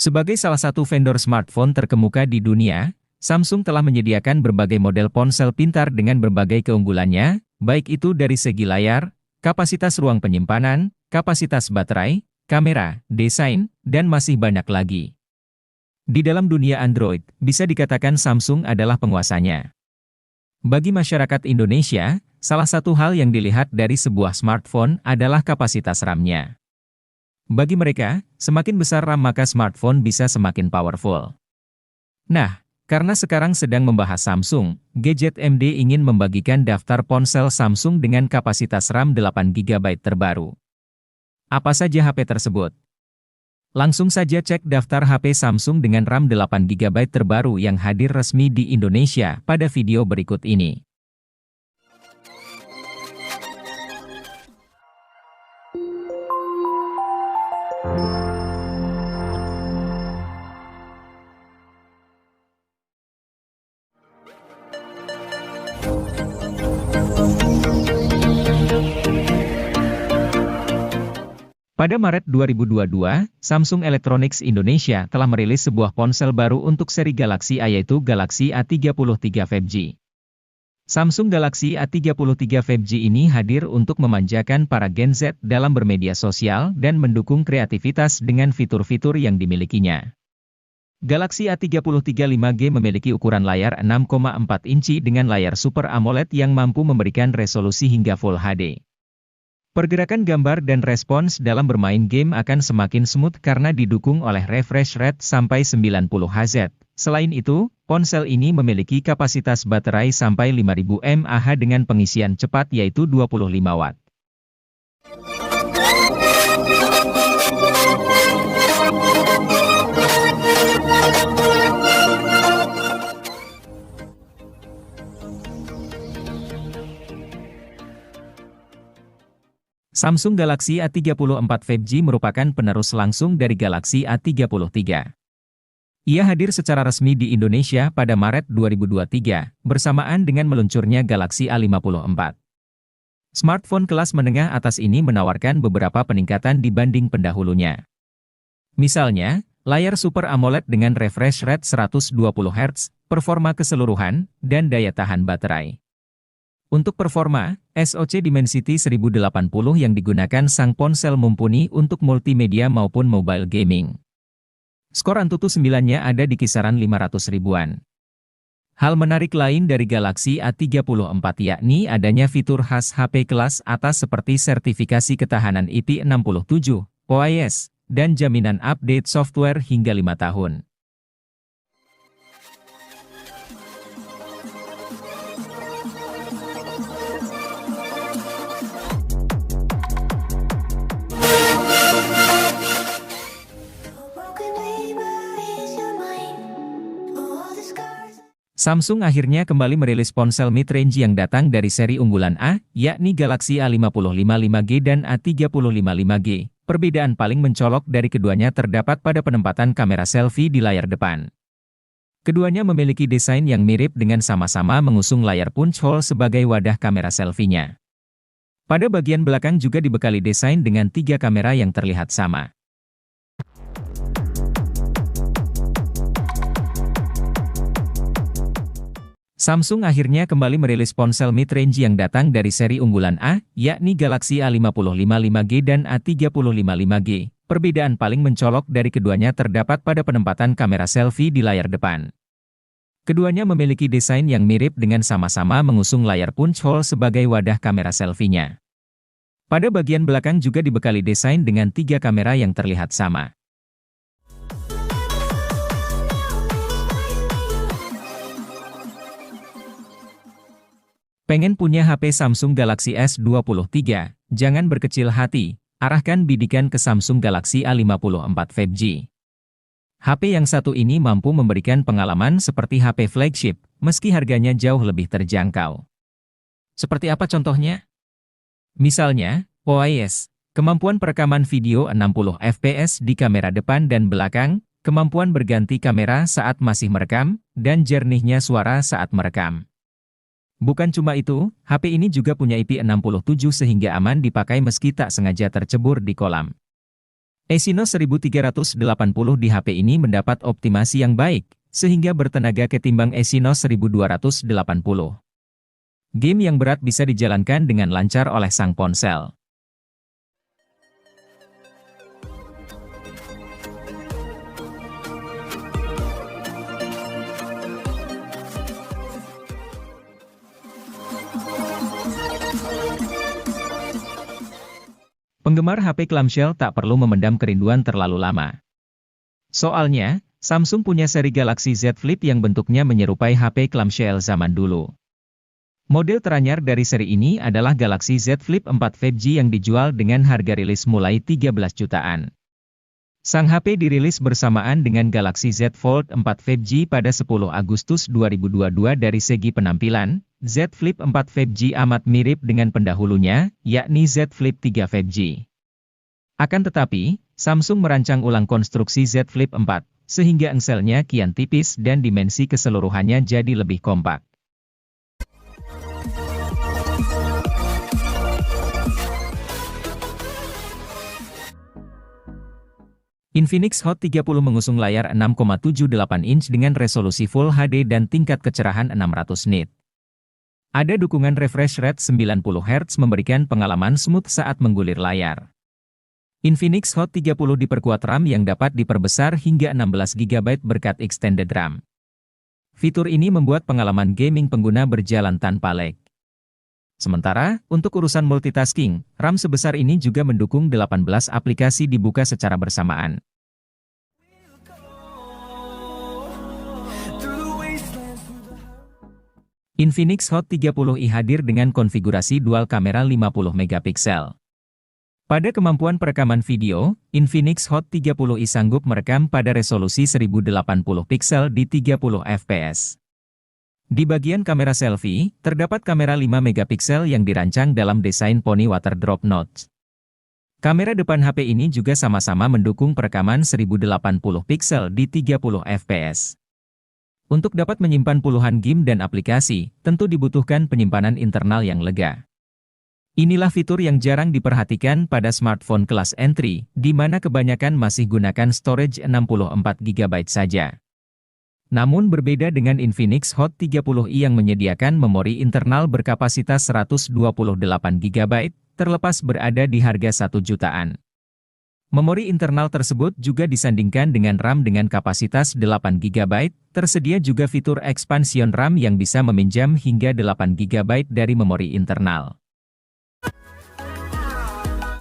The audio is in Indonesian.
Sebagai salah satu vendor smartphone terkemuka di dunia, Samsung telah menyediakan berbagai model ponsel pintar dengan berbagai keunggulannya, baik itu dari segi layar, kapasitas ruang penyimpanan, kapasitas baterai, kamera, desain, dan masih banyak lagi. Di dalam dunia Android, bisa dikatakan Samsung adalah penguasanya. Bagi masyarakat Indonesia, salah satu hal yang dilihat dari sebuah smartphone adalah kapasitas RAM-nya. Bagi mereka, semakin besar RAM maka smartphone bisa semakin powerful. Nah, karena sekarang sedang membahas Samsung, Gadget MD ingin membagikan daftar ponsel Samsung dengan kapasitas RAM 8GB terbaru. Apa saja HP tersebut? Langsung saja cek daftar HP Samsung dengan RAM 8GB terbaru yang hadir resmi di Indonesia pada video berikut ini. Pada Maret 2022, Samsung Electronics Indonesia telah merilis sebuah ponsel baru untuk seri Galaxy A yaitu Galaxy A33 5G. Samsung Galaxy A33 5G ini hadir untuk memanjakan para Gen Z dalam bermedia sosial dan mendukung kreativitas dengan fitur-fitur yang dimilikinya. Galaxy A33 5G memiliki ukuran layar 6,4 inci dengan layar Super AMOLED yang mampu memberikan resolusi hingga Full HD. Pergerakan gambar dan respons dalam bermain game akan semakin smooth karena didukung oleh refresh rate sampai 90 Hz. Selain itu, ponsel ini memiliki kapasitas baterai sampai 5000 mAh dengan pengisian cepat yaitu 25 Watt. Samsung Galaxy A34 5G merupakan penerus langsung dari Galaxy A33. Ia hadir secara resmi di Indonesia pada Maret 2023, bersamaan dengan meluncurnya Galaxy A54. Smartphone kelas menengah atas ini menawarkan beberapa peningkatan dibanding pendahulunya. Misalnya, layar Super AMOLED dengan refresh rate 120 Hz, performa keseluruhan, dan daya tahan baterai. Untuk performa, SoC Dimensity 1080 yang digunakan sang ponsel mumpuni untuk multimedia maupun mobile gaming. Skor Antutu 9-nya ada di kisaran 500 ribuan. Hal menarik lain dari Galaxy A34 yakni adanya fitur khas HP kelas atas seperti sertifikasi ketahanan IP67, OIS, dan jaminan update software hingga 5 tahun. Samsung akhirnya kembali merilis ponsel mid-range yang datang dari seri unggulan A, yakni Galaxy A55 5G dan A35 5G. Perbedaan paling mencolok dari keduanya terdapat pada penempatan kamera selfie di layar depan. Keduanya memiliki desain yang mirip dengan sama-sama mengusung layar punch hole sebagai wadah kamera selfie-nya. Pada bagian belakang juga dibekali desain dengan 3 kamera yang terlihat sama. Samsung akhirnya kembali merilis ponsel mid-range yang datang dari seri unggulan A, yakni Galaxy A55 5G dan A35 5G. Perbedaan paling mencolok dari keduanya terdapat pada penempatan kamera selfie di layar depan. Keduanya memiliki desain yang mirip dengan sama-sama mengusung layar punch hole sebagai wadah kamera selfie-nya. Pada bagian belakang juga dibekali desain dengan 3 kamera yang terlihat sama. Pengen punya HP Samsung Galaxy S23? Jangan berkecil hati, arahkan bidikan ke Samsung Galaxy A54 5G. HP yang satu ini mampu memberikan pengalaman seperti HP flagship, meski harganya jauh lebih terjangkau. Seperti apa contohnya? Misalnya, OIS, kemampuan perekaman video 60 fps di kamera depan dan belakang, kemampuan berganti kamera saat masih merekam, dan jernihnya suara saat merekam. Bukan cuma itu, HP ini juga punya IP67 sehingga aman dipakai meski tak sengaja tercebur di kolam. Exynos 1380 di HP ini mendapat optimasi yang baik, sehingga bertenaga ketimbang Exynos 1280. Game yang berat bisa dijalankan dengan lancar oleh sang ponsel. Penggemar HP clamshell tak perlu memendam kerinduan terlalu lama. Soalnya, Samsung punya seri Galaxy Z Flip yang bentuknya menyerupai HP clamshell zaman dulu. Model teranyar dari seri ini adalah Galaxy Z Flip 4 5G yang dijual dengan harga rilis mulai 13 jutaan. Sang HP dirilis bersamaan dengan Galaxy Z Fold 4 5G pada 10 Agustus 2022. Dari segi penampilan, Z Flip 4 5G amat mirip dengan pendahulunya, yakni Z Flip 3 5G. Akan tetapi, Samsung merancang ulang konstruksi Z Flip 4, sehingga engselnya kian tipis dan dimensi keseluruhannya jadi lebih kompak. Infinix Hot 30 mengusung layar 6,78 inch dengan resolusi Full HD dan tingkat kecerahan 600 nit. Ada dukungan refresh rate 90 Hz memberikan pengalaman smooth saat menggulir layar. Infinix Hot 30 diperkuat RAM yang dapat diperbesar hingga 16 GB berkat extended RAM. Fitur ini membuat pengalaman gaming pengguna berjalan tanpa lag. Sementara, untuk urusan multitasking, RAM sebesar ini juga mendukung 18 aplikasi dibuka secara bersamaan. Infinix Hot 30i hadir dengan konfigurasi dual kamera 50 megapiksel. Pada kemampuan perekaman video, Infinix Hot 30i sanggup merekam pada resolusi 1080 piksel di 30 fps. Di bagian kamera selfie, terdapat kamera 5 megapiksel yang dirancang dalam desain poni water drop notch. Kamera depan HP ini juga sama-sama mendukung perekaman 1080 piksel di 30 fps. Untuk dapat menyimpan puluhan game dan aplikasi, tentu dibutuhkan penyimpanan internal yang lega. Inilah fitur yang jarang diperhatikan pada smartphone kelas entry, di mana kebanyakan masih gunakan storage 64 GB saja. Namun berbeda dengan Infinix Hot 30i yang menyediakan memori internal berkapasitas 128 GB, terlepas berada di harga 1 jutaan. Memori internal tersebut juga disandingkan dengan RAM dengan kapasitas 8 GB, tersedia juga fitur expansion RAM yang bisa meminjam hingga 8 GB dari memori internal.